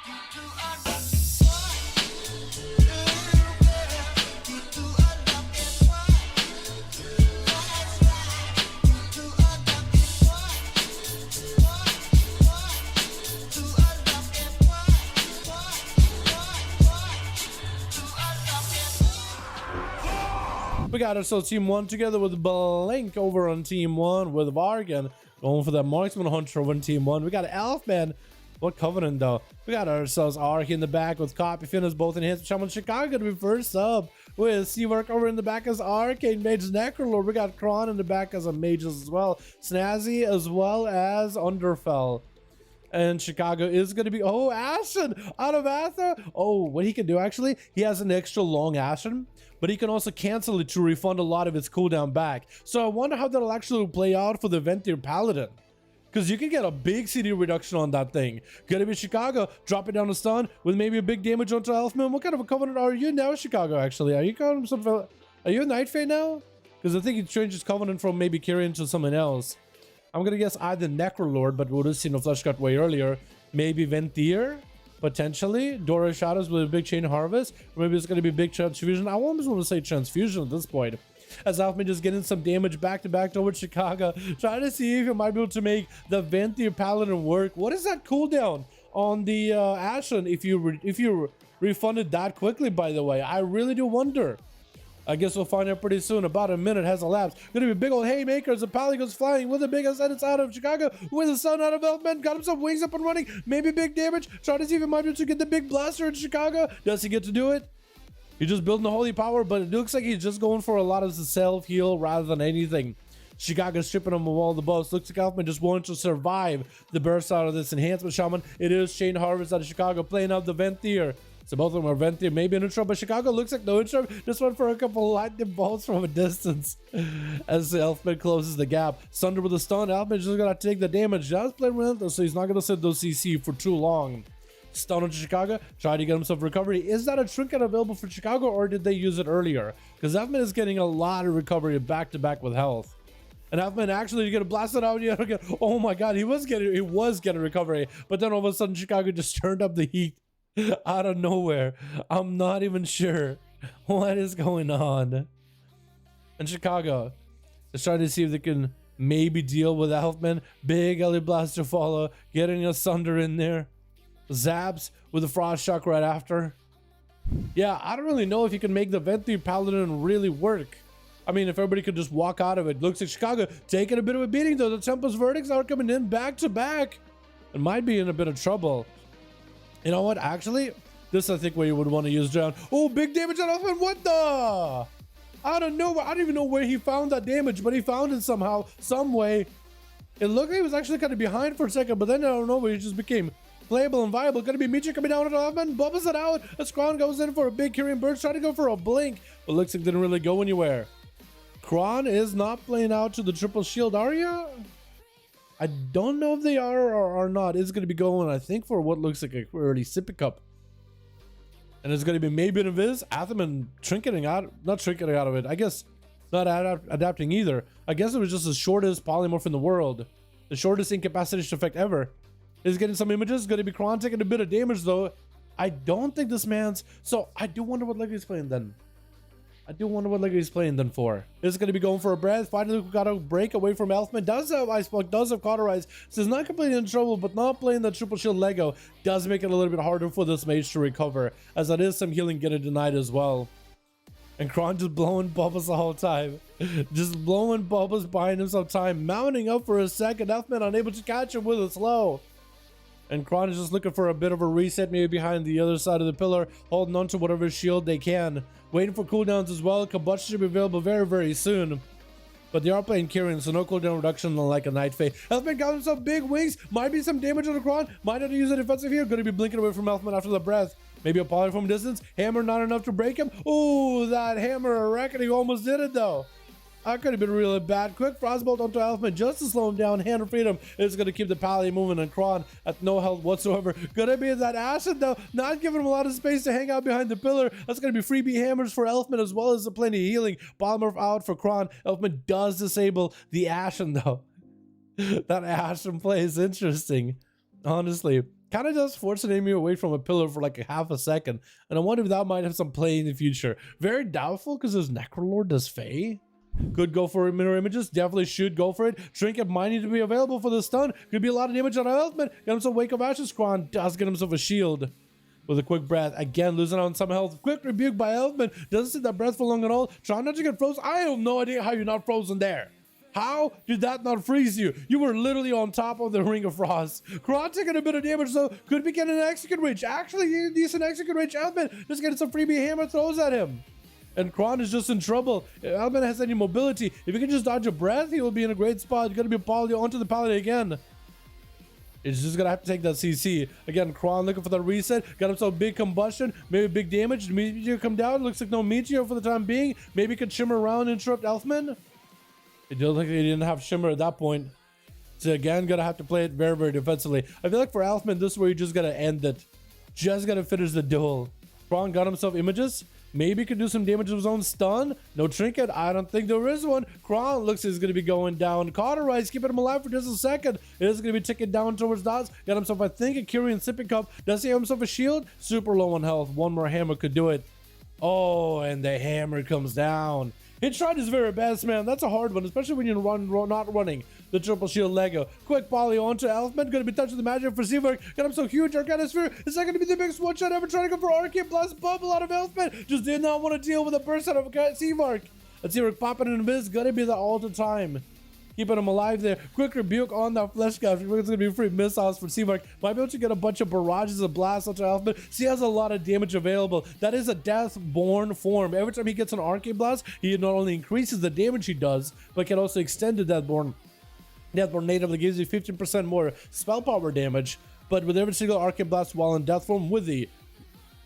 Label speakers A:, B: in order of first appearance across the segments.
A: We got ourselves Team 1 together with Blink over on Team 1 with Vargan going for that Marksman Hunter over on Team 1. We got Elfman. What Covenant though? We got ourselves Ark in the back with Copy Finners both in hands. Shaman Chicago to be first up with Seawork over in the back as Arcane Mage Necrolord. We got Kron in the back as a Mage as well. Snazzy as well as Underfell. And Chicago is going to be, oh, Ashen out of Atha. Oh, what he can do actually, he has an extra long Ashen, but he can also cancel it to refund a lot of its cooldown back. So I wonder how that'll actually play out for the Ventier Paladin, because you can get a big CD reduction on that thing. Gonna be Chicago, drop it down to stun with maybe a big damage onto Elfman. What kind of a Covenant are you now, Chicago, actually? Are you calling some, are you a Night Fae now? Because I think he changed his Covenant from maybe Kyrian to someone else. I'm gonna guess either Necrolord, but we would have seen a Flesh Cut way earlier. Maybe Ventier, potentially. Dora Shadows with a big Chain Harvest. Or maybe it's gonna be big Transfusion. I almost want to say Transfusion at this point, as Alpman just getting some damage back to back towards Chicago, trying to see if it might be able to make the Ventier Paladin work. What is that cooldown on the Ashen if you refunded that quickly, by the way? I really do wonder. I guess we'll find out pretty soon. About a minute has elapsed. Gonna be a big old haymaker as the Paladin goes flying with the big ascendance out of Chicago, with the sun out of Elfman. Got himself wings up and running. Maybe big damage. Trying to see if he might be able to get the big blaster in Chicago. Does he get to do it? He's just building the holy power, but it looks like he's just going for a lot of the self-heal rather than anything. Chicago's stripping him of all the buffs. Looks like Elfman just wanted to survive the burst out of this enhancement shaman. It is Chain Harvest out of Chicago playing out the Ventier. So both of them are Ventier, maybe an intro, but Chicago looks like no intro. Just went for a couple of lightning bolts from a distance as Elfman closes the gap. Sunder with a stun. Elfman's just gonna take the damage. Just playing Relentless, so he's not gonna sit those CC for too long. Stun on Chicago, trying to get himself recovery. Is that a trinket available for Chicago, or did they use it earlier? Because Elfman is getting a lot of recovery back to back with health. And Elfman actually gonna blast it out yet again. Oh my god, he was getting recovery, but then all of a sudden Chicago just turned up the heat out of nowhere. I'm not even sure what is going on. And Chicago is trying to see if they can maybe deal with Elfman. Big Ellie Blaster follow, getting a Sunder in there. Zaps with a Frost Shock right after. Yeah, I don't really know if you can make the Ventier Paladin really work. I mean, if everybody could just walk out of it. Looks like Chicago taking a bit of a beating though. The Tempest Verdicts are coming in back to back. It might be in a bit of trouble. You know what? Actually, this I think where you would want to use Drown. Oh, big damage on Elfman. What the? I don't know. I don't even know where he found that damage, but he found it somehow, some way. It looked like he was actually kind of behind for a second, but then I don't know where he just became playable and viable. Gonna be Mage coming down on Elfman. Bubbles it out. As Kron goes in for a big Kyrian burst, trying to go for a blink, but looks like it didn't really go anywhere. Kron is not playing out to the triple shield. Are you? I don't know if they are or are not. It's going to be going, I think, for what looks like a early Sippy Cup. And it's going to be maybe an Invis. Atherman trinketing out, not trinketing out of it. I guess not adapting either. I guess it was just the shortest polymorph in the world. The shortest incapacitation effect ever. Is getting some images. Going to be Kron taking a bit of damage though. I don't think this man's... So I do wonder what Legacy's playing then. I do wonder what Legacy's playing then for. Is going to be going for a breath. Finally, we got a break away from Elfman. Does have Ice Block, does have Cauterize. So he's not completely in trouble, but not playing the triple shield Lego does make it a little bit harder for this mage to recover, as that is some healing getting denied as well. And Kron just blowing bubbles the whole time. Just blowing bubbles, buying himself time, mounting up for a second. Elfman unable to catch him with a slow. And Kron is just looking for a bit of a reset, maybe behind the other side of the pillar, holding on to whatever shield they can. Waiting for cooldowns as well. Combustion should be available very, very soon. But they are playing Kyrian, so no cooldown reduction like a Night Fae. Elfman got himself big wings. Might be some damage on the Kron. Might have to use a defensive here. Going to be blinking away from Elfman after the breath. Maybe a poly from distance. Hammer not enough to break him. Oh, that hammer reckoning almost did it though. That could have been really bad. Quick Frostbolt onto Elfman just to slow him down. Hand of Freedom is going to keep the Pally moving, and Kron at no health whatsoever. Gonna be that Acid though, not giving him a lot of space to hang out behind the pillar. That's going to be freebie hammers for Elfman as well as plenty of healing. Polymorph out for Kron. Elfman does disable the Ashen though. That Ashen play is interesting. Honestly, kind of does force an enemy away from a pillar for like a half a second. And I wonder if that might have some play in the future. Very doubtful because his Necrolord does Fae. Could go for mirror images, definitely should go for it. Trinket might need to be available for the stun. Could be a lot of damage on Elfman. Get himself Wake of Ashes. Kron does get himself a shield with a quick breath. Again, losing on some health. Quick rebuke by Elfman. Doesn't sit that breath for long at all. Trying not to get frozen. I have no idea how you're not frozen there. How did that not freeze you? You were literally on top of the Ring of Frost. Kron taking a bit of damage, so could be getting an execute range. Actually, decent execute range. Elfman just getting some freebie hammer throws at him. And Kron is just in trouble. If Elfman has any mobility, if he can just dodge a breath, he will be in a great spot. Gonna be poly onto the Paladin again. It's just gonna have to take that CC. Again, Kron looking for the reset. Got himself big combustion, maybe big damage. Meteor come down. Looks like no Meteor for the time being. Maybe could shimmer around and interrupt Elfman. It doesn't look like he didn't have shimmer at that point. So again, gonna have to play it very, very defensively. I feel like for Elfman, this is where you just gotta end it. Just gotta finish the duel. Kron got himself images. Maybe could do some damage to his own stun. No trinket. I don't think there is one. Kron looks like he's going to be going down. Cauterize, keeping him alive for just a second. It is going to be ticking down towards dots. Got himself, I think, a Kyrian sipping cup. Does he have himself a shield? Super low on health. One more hammer could do it. Oh, and the hammer comes down. He tried his very best, man. That's a hard one, especially when you're not running the triple shield Lego. Quick volley onto Elfman. Going to be touching the magic for Seavark. Got him so huge. Arcane Sphere. Is that going to be the biggest one shot ever? Trying to go for Arcane Blast bubble out of Elfman. Just did not want to deal with a burst out of Seavark. And Seavark popping in the biz. Going to be that all the time. Keeping him alive there. Quick rebuke on that flesh cap. It's going to be free missiles for Seavark. Might be able to get a bunch of barrages of blasts onto Elfman. He has a lot of damage available. That is a Deathborn form. Every time he gets an Arcane Blast, he not only increases the damage he does, but can also extend the Deathborn. Deathborn natively gives you 15% more spell power damage, but with every single Arcane Blast while in Death form with the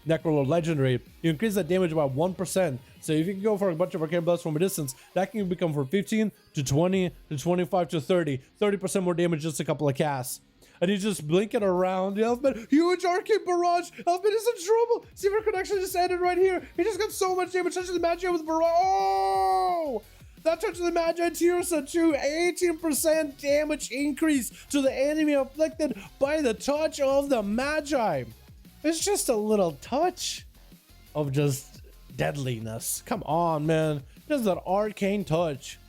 A: Necrolord Legendary, you increase that damage by 1%. So if you can go for a bunch of Arcane Blasts from a distance, that can become from 15 to 20 to 25 to 30. 30% more damage just a couple of casts. And he's just blinking around. The Elfman, huge Arcane Barrage. Elfman is in trouble. Seaver could actually just end it right here. He just got so much damage. Touches the Magi with Barrage. Oh! That touches the Magi Tirsa too. 18% damage increase to the enemy afflicted by the touch of the Magi. It's just a little touch of just deadliness. Come on, man. Just that arcane touch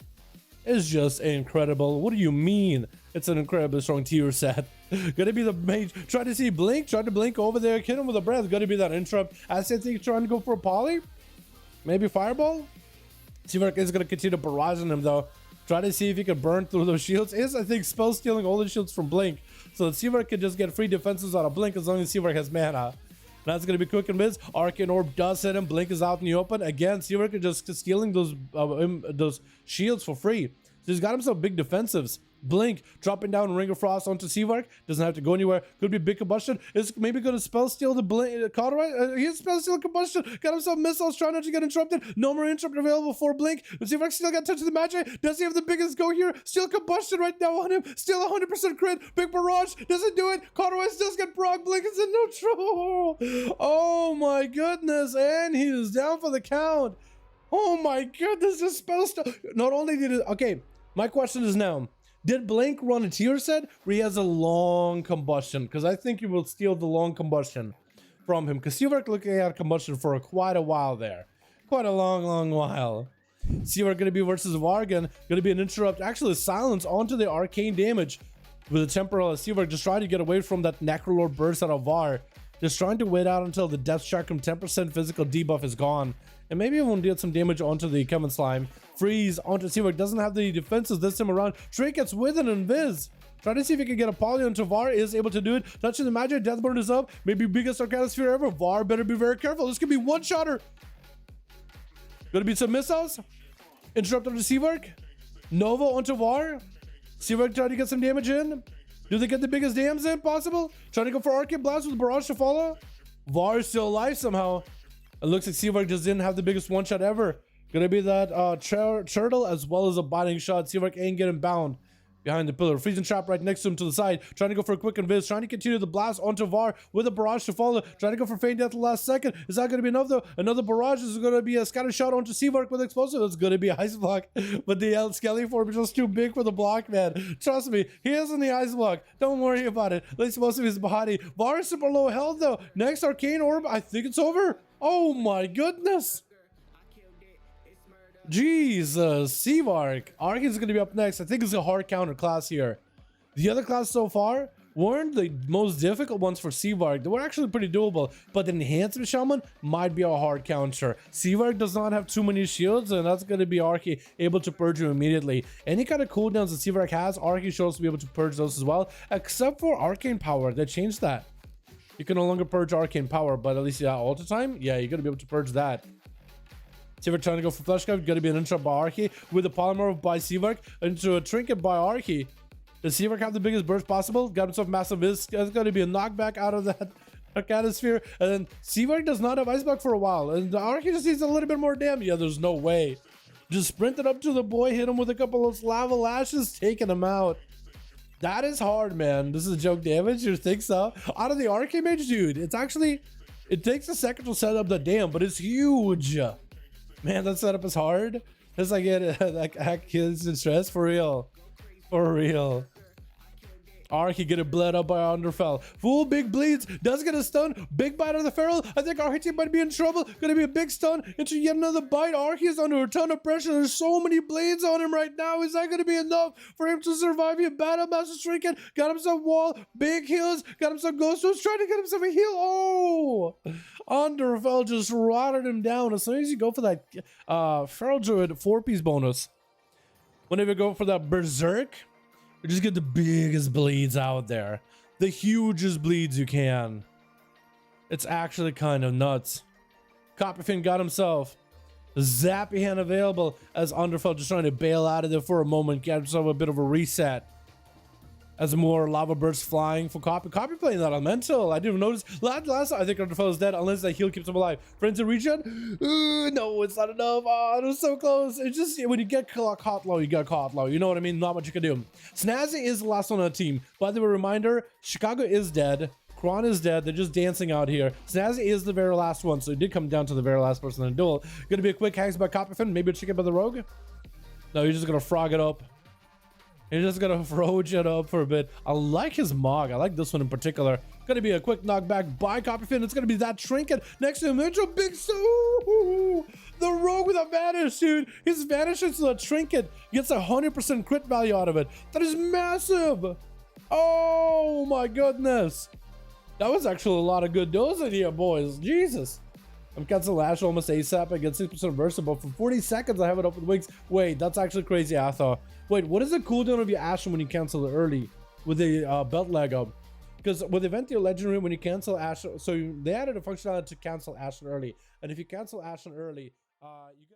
A: is just incredible. What do you mean? It's an incredibly strong tier set. Gonna be the Mage. Try to see Blink. Try to blink over there. Hit him with a breath. Gonna be that interrupt. As I think trying to go for a poly. Maybe Fireball. Seavark is going to continue barraging him though. Try to see if he can burn through those shields. Is, I think, spell stealing all the shields from Blink. So Seavark can just get free defenses out of Blink as long as Seavark has mana. That's going to be quick and miss. Arcane Orb does hit him. Blink is out in the open. Again, Seavark is just stealing those shields for free. So he's got himself big defensives. Blink dropping down Ring of Frost onto Seavark. Doesn't have to go anywhere. Could be big combustion. Is maybe going to spell steal the Blink. Cauterize. He's spell steal combustion. Got himself missiles. Trying not to get interrupted. No more interrupt available for Blink. Seavark still got touch of the Magi. Does he have the biggest go here? Still combustion right now on him. Still 100% crit. Big barrage. Doesn't do it. Cauterize does get proc. Blink is in no trouble. Oh my goodness. And he is down for the count. Oh my goodness. This spell steal. Not only did it. Okay. My question is now. Did Blink run a tier set where he has a long combustion? Because I think you will steal the long combustion from him. Because Seavark looking at combustion for quite a while there. Quite a long while. Seavark going to be versus Vargan. Going to be an interrupt. Actually, silence onto the arcane damage. With the temporal Seavark just trying to get away from that Necrolord burst out of Var. Just trying to wait out until the Death Chakram 10% physical debuff is gone. And maybe we'll deal some damage onto the Kevin Slime. Freeze onto Seavark. Doesn't have the defenses this time around. Trinket's with an invis. Try to see if he can get a poly onto Var. Is able to do it. Touching the Magi. Deathborn is up. Maybe biggest Arcane Sphere ever. Var better be very careful. This could be one-shotter. Gonna be some missiles. Interrupt onto Seavark. Nova onto Var. Seavark trying to get some damage in. Do they get the biggest dams in possible? Trying to go for Arcane Blast with Barrage to follow. Var is still alive somehow. It looks like Seavark just didn't have the biggest one-shot ever. Gonna be that turtle as well as a biting shot. Seavark ain't getting bound. behind the pillar. Freezing trap right next to him to the side. Trying to go for a quick invis. Trying to continue the blast onto Var with a barrage to follow. Trying to go for feign death the last second. Is that going to be enough though? Another barrage is going to be a scatter shot onto Seavark with explosive. It's going to be ice block. But the Skelly form is just too big for the block, man. Trust me, he is in the ice block. Don't worry about it. At least most of his body. Var is super low health though. Next Arcane Orb. I think it's over. Oh my goodness. Jesus, Seavark. Arcane is going to be up next. I think it's a hard counter class here. The other class so far weren't the most difficult ones for Seavark. They were actually pretty doable, but the Enhancement Shaman might be a hard counter. Seavark does not have too many shields, and that's going to be Arcane able to purge him immediately. Any kind of cooldowns that Seavark has, Arcane shows to be able to purge those as well, except for Arcane Power. They changed that. You can no longer purge Arcane Power, but at least ulti time, yeah, you're going to be able to purge that. Seavark trying to go for Flesh Cave, going to be an intro by Arcane with a Polymorph by Seavark into a Trinket by Arcane. Does Seavark have the biggest burst possible? Got himself massive It's going to be a knockback out of that Arcanosphere. And then Seavark does not have Ice Block for a while. And the Arcane just needs a little bit more damage. Yeah, there's no way. Just sprinted up to the boy, hit him with a couple of lava lashes, taking him out. That is hard, man. This is joke damage. You think so? Out of the Arcane Mage, dude, it's actually... It takes a second to set up the dam, but it's huge. Man, that setup is hard. It's like that kids in stress for real. For real. Arcane getting bled up by Underfell. Full big bleeds. Does get a stun. Big bite of the Feral. I think Arcane might be in trouble. Gonna be a big stun into yet another bite. Arcane is under a ton of pressure. There's so many blades on him right now. Is that gonna be enough for him to survive? He battle master Trinket. Got himself wall. Big heals. Got himself ghost tools. Trying to get himself a heal. Oh! Underfell just rotted him down. As soon as you go for that Feral Druid 4-piece bonus, whenever you go for that Berserk, you just get the biggest bleeds out there. The hugest bleeds you can. It's actually kind of nuts. Copperfin got himself a Zappy Hand available as Underfell just trying to bail out of there for a moment, get himself a bit of a reset. As more lava bursts flying for Copy. Copy playing that elemental. I didn't even notice. Last I think Underfell is dead unless that heal keeps him alive. Friends in regen? No, it's not enough. Oh, it was so close. It's just when you get caught low, you get caught low. You know what I mean? Not much you can do. Snazzy is the last one on the team. By the way, reminder, Chicago is dead. Kron is dead. They're just dancing out here. Snazzy is the very last one, so it did come down to the very last person in the duel. Gonna be a quick hacks by Copperfin. Maybe a chicken by the rogue. No, you're just gonna frog it up. You're just gonna froge it up for a bit. I like his Mog. I like this one in particular. Gonna be a quick knockback by Copperfin. It's gonna be that Trinket next to him. It's a big the rogue with a vanish, dude. His vanish into the Trinket gets 100% crit value out of it. That is massive. Oh my goodness. That was actually a lot of good dosing here, boys. Jesus. I'm canceling Ash almost ASAP. I get 6% burst, but for 40 seconds I have it up with wings. Wait, that's actually crazy, I thought. Wait, what is the cooldown of your Ashen when you cancel it early with the belt leg up? Because with Event your Legendary, when you cancel Ashen, so they added a functionality to cancel Ashen early, and if you cancel Ashen early, you get